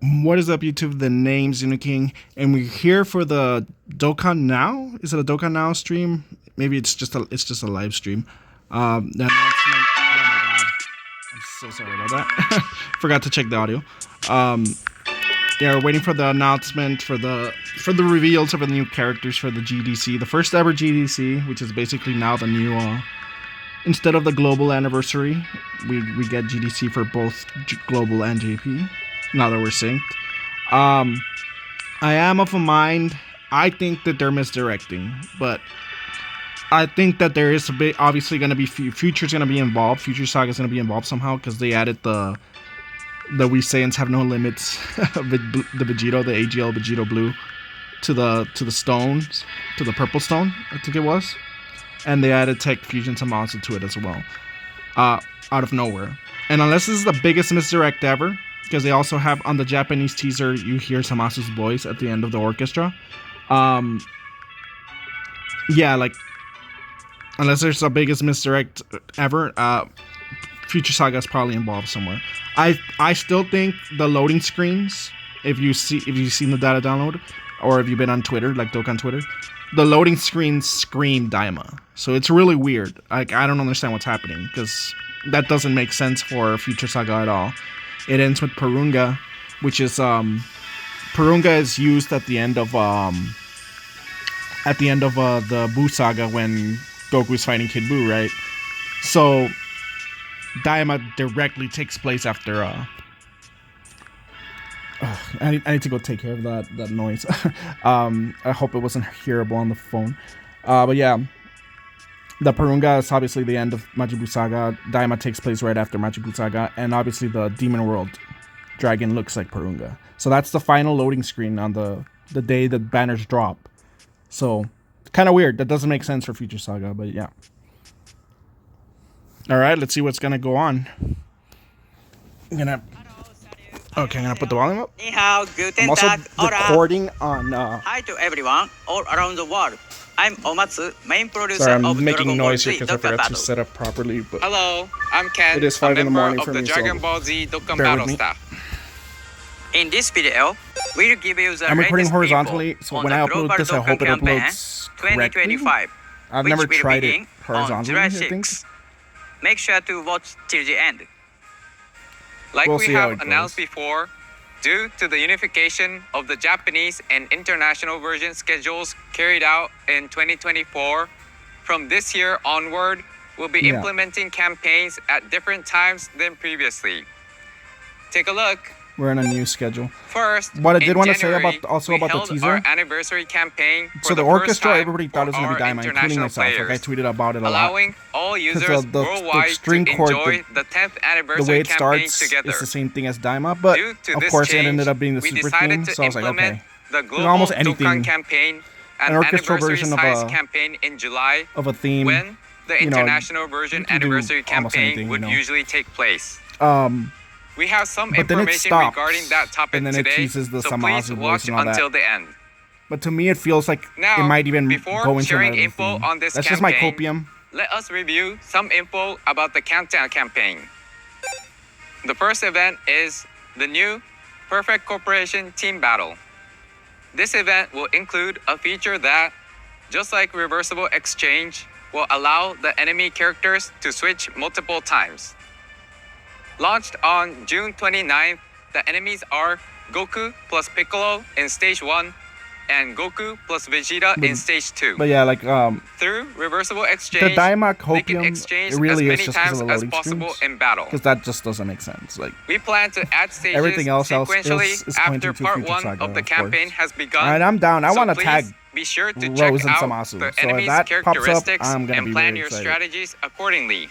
What is up, YouTube? The name's King, and we're here for the Dokkan Now. Is it a Dokkan Now stream? Maybe it's just a live stream. The announcement. Oh my god, I'm so sorry about that. Forgot to check the audio. Yeah, we're waiting for the announcement for the reveals of the new characters for the GDC, the first ever GDC, which is basically now the new. Instead of the global anniversary, we get GDC for both global and JP. Now that we're synced. I am of a mind. I think that they're misdirecting, but I think that there is a bit. Obviously, going to be Future's going to be involved. Future Saga's going to be involved somehow because they added the We Saiyans have no limits. the Vegito, the AGL Vegito Blue, to the stones, to the purple stone. I think it was, and they added Tech Fusion Tommaso to it as well, out of nowhere. And unless this is the biggest misdirect ever. Because they also have on the Japanese teaser, you hear Tommaso's voice at the end of the orchestra. Yeah, like, unless there's the biggest misdirect ever, Future Saga is probably involved somewhere. I still think the loading screens, if you've seen the data download, or if you've been on Twitter, like Dokkan Twitter, the loading screens scream Daima. So it's really weird. Like, I don't understand what's happening because that doesn't make sense for Future Saga at all. It ends with Purunga, which is Purunga is used at the end of the Buu saga when Goku is fighting Kid Buu, right? So Daima directly takes place after. I need to go take care of that noise. I hope it wasn't hearable on the phone. But yeah. The Purunga is obviously the end of Majin Buu Saga. Daima takes place right after Majin Buu Saga. And obviously the Demon World dragon looks like Purunga. So that's the final loading screen on the day the banners drop. So, kind of weird. That doesn't make sense for Future Saga, but yeah. Alright, let's see what's going to go on. I'm going to put the volume up. I'm also recording on... Hi to everyone all around the world. I'm Omatsu, main producer Sorry, I'm of making Dragon Ball noise here Z because I Dokkan forgot to Battle. set up properly. But hello, I'm Ken, it is 5 in the morning of for the me, Dragon so Ball Z Dokkan bear Battle with me. staff. In this video, we'll give you the I'm recording latest horizontally, info so on when the I upload Global this, I Dokkan hope it campaign uploads correctly. 2025, I've which never will tried begin it horizontally, on I July think. 6th. Make sure to watch till the end. Like We'll we see how have it announced goes. before, due to the unification of the Japanese and international version schedules carried out in 2024, from this year onward, we'll be implementing campaigns at different times than previously. Take a look. We're in a new schedule. First, What I did in want to say January, about we the held teaser. our anniversary campaign for So the first orchestra, time everybody thought it was for going to be our Daima, including international myself. Like, I players, tweeted about it a lot. allowing all users the worldwide to string chord, enjoy the 10th The anniversary way it campaign starts together. is the same thing as Daima, but Due to of this course it change, ended up being the we super decided theme, to so I was like, implement okay. the global almost anything, Dokkan campaign, an an orchestral anniversary version of size a campaign in July, of a theme. when the you know, international version you can do anniversary almost campaign anything, would you know. usually take place. We have some But then it information stops, regarding that topic and then it today, teases the so Samazu please voice watch and all that. until the end. But to me, it feels like Now, it might even before go into sharing another info theme. on this That's just my campaign, copium. let us review some info about the Countdown campaign. The first event is the new Perfect Corporation Team Battle. This event will include a feature that, just like reversible exchange, will allow the enemy characters to switch multiple times. Launched on June 29th, the enemies are Goku plus Piccolo in Stage 1 and Goku plus Vegeta in Stage 2. But yeah, like Through reversible the exchange, Daima they can copium, exchange it really as is many just because times of the as loading possible screens. in battle. Because that just doesn't make sense. Like, We plan to add stages everything else sequentially is after pointing to part Future 1 Saga, of the of campaign course. has begun. Alright, I'm down. I So want to please tag be sure to Rose check and out Samasu. the So if enemy's that pops up, characteristics I'm gonna and be plan very your excited. strategies accordingly.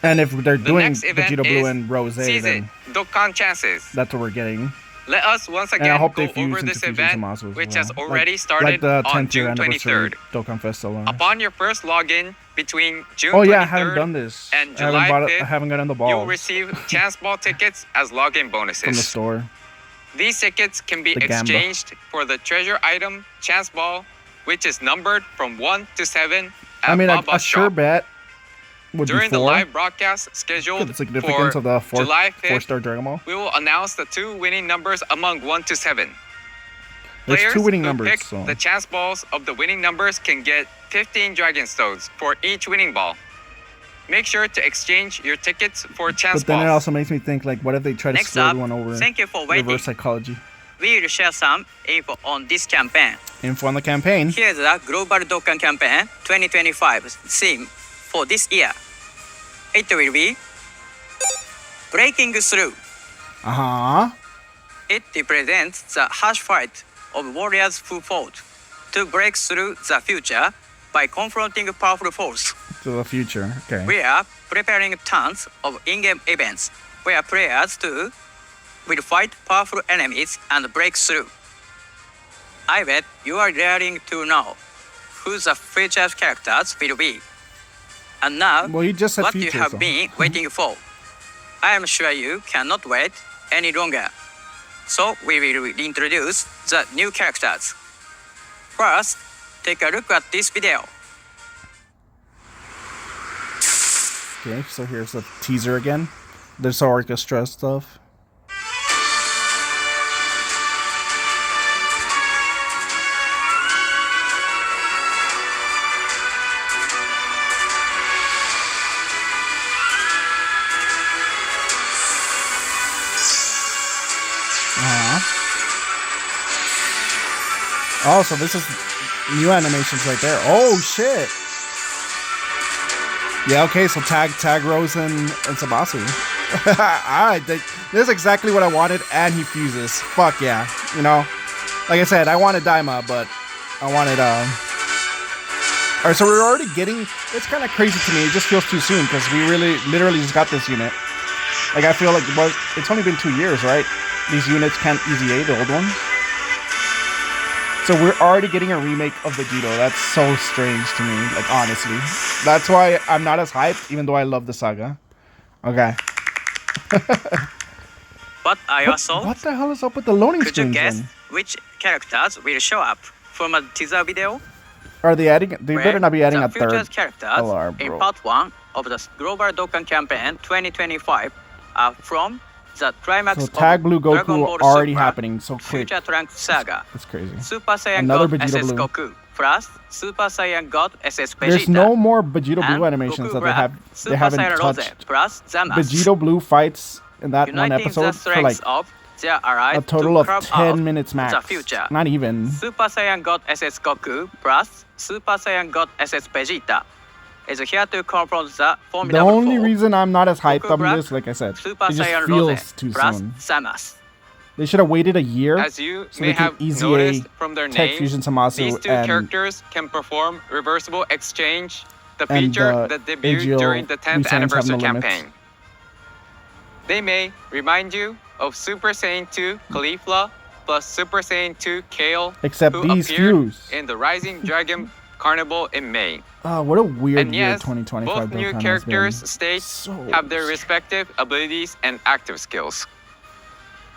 And if they're The doing next event Vegeta Blue is and Rose, Seize It, then Dokkan Chances. that's what we're getting. Let us once And I again hope go they fuse over into this Fusion event, Tommaso as which well. has already like started the on 10th year June anniversary 23rd. Dokkan Festival. Upon your first login between June Oh yeah, I 23rd haven't done this. and I haven't July bought it. 5th, I haven't gotten the you will balls receive chance ball tickets as login bonuses. from the store. These tickets can be The Gamba. exchanged for the treasure item chance ball, which is numbered from 1 to 7 at I mean, a Baba's sure shop. bet Would During be the 4. live broadcast scheduled The significance for of the July 5th, 4-star Dragon Ball. we will announce the 2 winning numbers among 1 to 7. There's Players 2 winning who numbers. pick So. the chance balls of the winning numbers can get 15 Dragon Stones for each winning ball. Make sure to exchange your tickets for chance But then balls. it also makes me think, like, what if they try to Next screw up, everyone over? thank you for waiting. Reverse psychology. We will share some info on this campaign. Info on the campaign. Here's the Global Dokkan Campaign 2025 theme for this year. It will be Breaking Through. Uh-huh. It represents the harsh fight of warriors who fought to break through the future by confronting powerful foes. To the future. Okay. We are preparing tons of in-game events where players too will fight powerful enemies and break through. I bet you are daring to know who the future characters will be. And now, Well, he just said what future, you have so. been waiting for. I am sure you cannot wait any longer. So we will introduce the new characters. First, take a look at this video. Okay, so here's the teaser again. There's orchestra stuff. Oh, so this is new animations right there. Oh shit! Yeah, okay, so tag Rose and Sabasu. Alright, this is exactly what I wanted, and he fuses. Fuck yeah. You know, like I said, I wanted Daima, but I wanted, Alright, so we're already getting, it's kind of crazy to me, it just feels too soon, because we literally just got this unit. Like, I feel like, it's only been 2 years, right? These units can't EZA, the old ones. So we're already getting a remake of Vegito. That's so strange to me, like, honestly. That's why I'm not as hyped, even though I love the saga. Okay. But I also What the hell is up with the loading could you screens guess then? which characters will show up from a teaser video? Are they adding, they Where better not be adding the a third future characters LR, in bro. part 1 of the Global Dokkan Campaign 2025 are from the climax So of Tag Blue Dragon Goku Ball already Super happening so quick. Future Trunks Saga, That's crazy. Super Saiyan Another God Vegito SS Blue. Goku plus Super Saiyan God SS Vegeta. There's no more Vegito and Blue animations Goku that Black, they Super haven't Saiyan Rose touched. plus Zamasu. Vegito Blue fights in that one Uniting episode the for like strengths of their allies a total to of carve 10 out minutes max. the future. Not even. Super Saiyan God SS Goku plus Super Saiyan God SS Vegeta is here to confront the The formidable only foe, reason I'm not as hyped Goku on Black, this, like I said, Super it just Saiyan feels Rose too plus soon. Samus. They should have waited a year As you so may they can have EZA noticed from their Tech names, Fusion Samasu these 2 and characters can perform reversible exchange, the and, feature that debuted AGL during the 10th Resigns Have anniversary No Limits. campaign. They may remind you of Super Saiyan 2 Caulifla plus Super Saiyan 2 Kale, Except who these appeared fuse. in the Rising Dragon Carnival in May. What a weird And year yes, 2025 both new Dokkan has characters' been. states So have their respective abilities and active skills.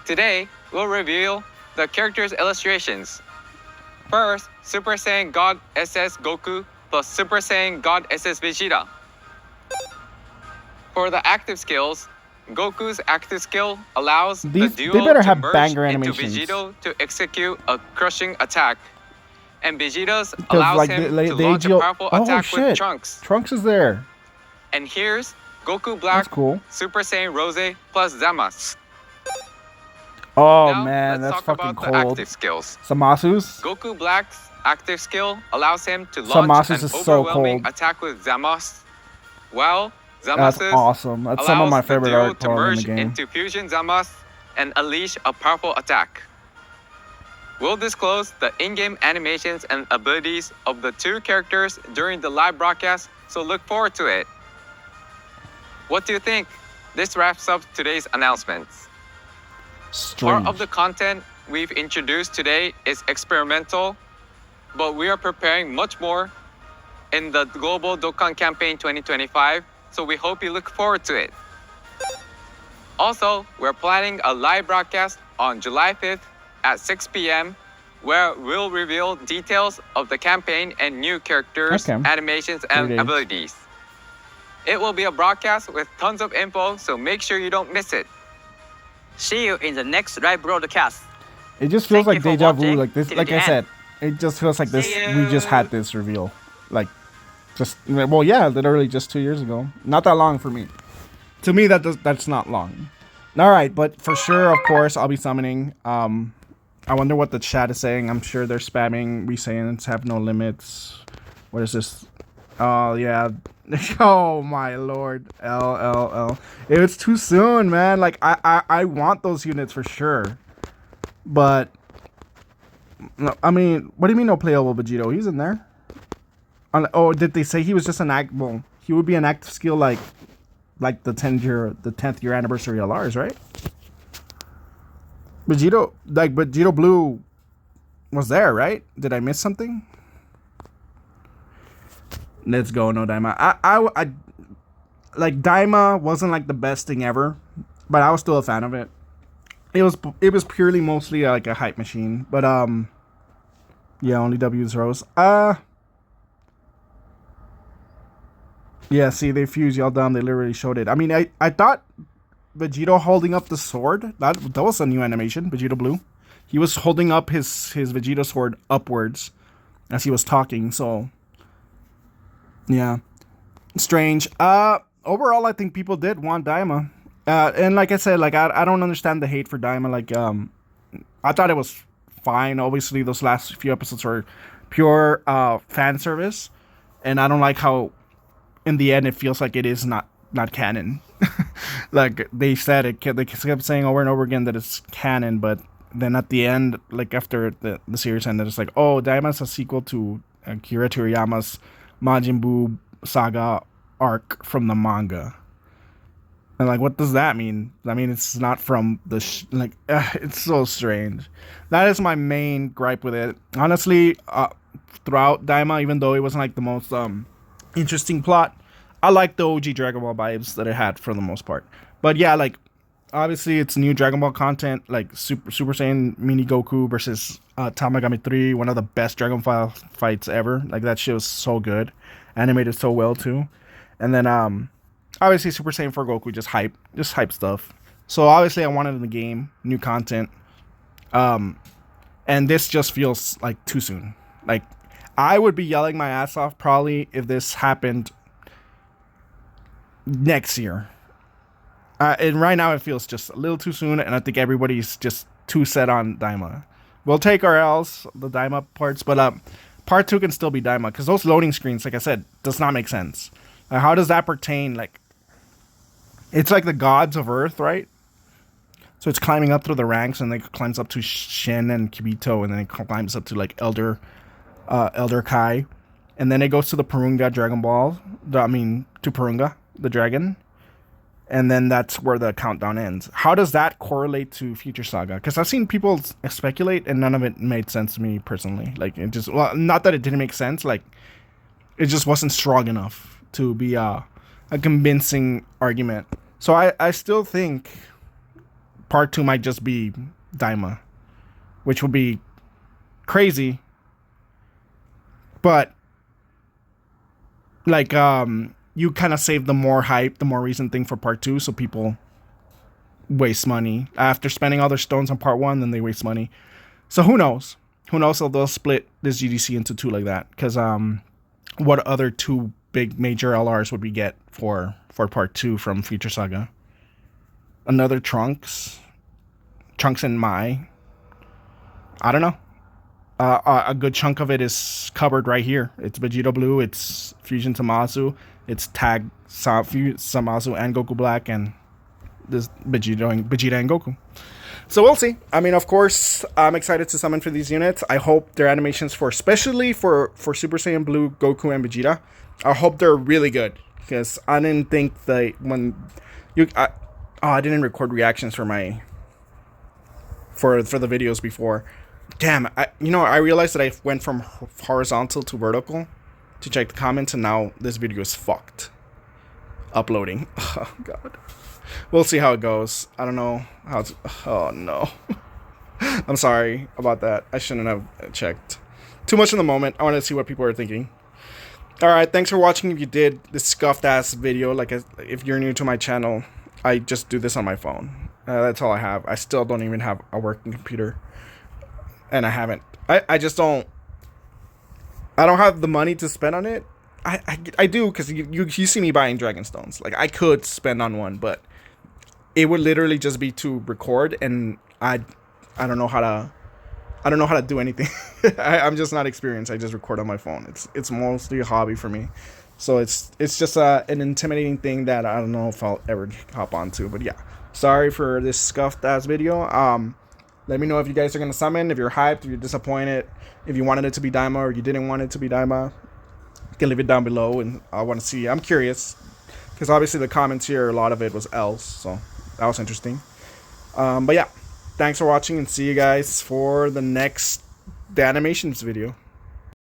Today, we'll reveal the characters' illustrations. First, Super Saiyan God SS Goku plus Super Saiyan God SS Vegeta. For the active skills, Goku's active skill allows the They duo better to have merge banger into animations. Vegito to execute a crushing attack. And Vegeta's 'Cause, allows like, him the to launch a AGL powerful oh attack shit, with Trunks. Trunks is there. And here's Goku That's Black cool. Super Saiyan Rose plus Zamasu. Oh Now, man, let's that's talk fucking about the cold. active skills. Samasu's. Goku Black's active skill allows him to launch Zamasus an is so overwhelming cold. attack with Zamasu, while That's Zamasu awesome. That's some of my allows the favorite duo art to in the merge game. into Fusion Zamasu and unleash a powerful attack. We'll disclose the in-game animations and abilities of the 2 characters during the live broadcast, so look forward to it. What do you think? This wraps up today's announcements. Strange. Part of the content we've introduced today is experimental, but we are preparing much more in the Global Dokkan Campaign 2025, so we hope you look forward to it. Also, we're planning a live broadcast on July 5th at 6 p.m. where we'll reveal details of the campaign and new characters, Okay. animations, 3 and days. abilities. It will be a broadcast with tons of info, so make sure you don't miss it. See you in the next live broadcast. It just feels Thank you like for deja vu. watching Like this, till like the I end. said, it just feels like this. See We just you. had this reveal. Like, just yeah, literally just 2 years ago. Not that long for me. To me, that's not long. All right, but for sure, of course, I'll be summoning. I wonder what the chat is saying. I'm sure they're spamming. We saying it's have no limits. What is this? Oh yeah. Oh my lord. L. It's too soon, man. Like I want those units for sure. But no, I mean, what do you mean no playable Vegito? He's in there. Oh, did they say he was just an act? Well, he would be an active skill like the 10th year anniversary LRs, right? Vegito Blue was there, right? Did I miss something? Let's go, no Daima. I like Daima wasn't like the best thing ever, but I was still a fan of it. It was purely mostly like a hype machine, but yeah, only W's rose. Yeah, see, they fused y'all down. They literally showed it. I mean, I thought Vegito holding up the sword, that was a new animation. Vegito Blue, he was holding up his Vegito sword upwards as he was talking. So yeah, strange. Overall, I think people did want Daima. And like I said, like I don't understand the hate for Daima. Like I thought it was fine. Obviously, those last few episodes were pure fan service, and I don't like how in the end it feels like it is not canon. Like they said it, they kept saying over and over again that it's canon, but then at the end, like after the series ended, it's like, oh, Daima's a sequel to Akira Toriyama's Majin Buu saga arc from the manga. And like, what does that mean? I mean, it's not from the it's so strange. That is my main gripe with it. Honestly, throughout Daima, even though it wasn't like the most interesting plot, I like the OG Dragon Ball vibes that it had for the most part. But yeah, like obviously it's new Dragon Ball content, like Super Saiyan Mini Goku versus Tamagami 3, one of the best Dragon Ball fights ever. Like that shit was so good, animated so well too. And then obviously Super Saiyan 4 Goku just hype stuff. So obviously I wanted in the game new content. And this just feels like too soon. Like I would be yelling my ass off probably if this happened next year. And right now it feels just a little too soon, and I think everybody's just too set on Daima. We'll take our L's, the Daima parts, but part 2 can still be Daima, because those loading screens, like I said, does not make sense. How does that pertain? Like, it's like the gods of Earth, right? So it's climbing up through the ranks, and it climbs up to Shin and Kibito, and then it climbs up to like Elder Kai, and then it goes to the Purunga Dragon Ball. To Purunga, the dragon, and then that's where the countdown ends. How does that correlate to Future Saga? Because I've seen people speculate, and none of it made sense to me personally. Like it just, well, not that it didn't make sense, like it just wasn't strong enough to be a convincing argument. So I still think part 2 might just be Daima, which would be crazy. But like you kind of save the more hype, the more recent thing for part 2, so people waste money after spending all their stones on part 1. Then they waste money. So who knows if they'll split this GDC into 2 like that? Because what other 2 big major LRs would we get for part 2 from Future Saga? Another Trunks and Mai. I don't know. A good chunk of it is covered right here. It's Vegito Blue, it's Fusion Tamazu, it's Tag Samazu and Goku Black, and this Vegeta and Goku. So we'll see. I mean, of course, I'm excited to summon for these units. I hope their animations especially for Super Saiyan Blue, Goku, and Vegeta, I hope they're really good. Because I didn't think I didn't record reactions for the videos before. Damn, I realized that I went from horizontal to vertical to check the comments, and now this video is fucked. Uploading. Oh, God. We'll see how it goes. I don't know how it's... Oh, no. I'm sorry about that. I shouldn't have checked. Too much in the moment. I wanted to see what people are thinking. Alright, thanks for watching. If you did this scuffed ass video, like if you're new to my channel, I just do this on my phone. That's all I have. I still don't even have a working computer. And I haven't. I just don't. I don't have the money to spend on it. I do, because you see me buying Dragon Stones. Like, I could spend on one, but it would literally just be to record, and I don't know how to do anything. I'm just not experienced. I just record on my phone. It's mostly a hobby for me, so it's just an intimidating thing that I don't know if I'll ever hop onto. But yeah, sorry for this scuffed ass video. Let me know if you guys are gonna summon, if you're hyped, if you're disappointed, if you wanted it to be Daima or you didn't want it to be Daima. You can leave it down below, and I want to see. I'm curious, because obviously the comments here, a lot of it was else, so that was interesting. But yeah, thanks for watching, and see you guys for the next animations video.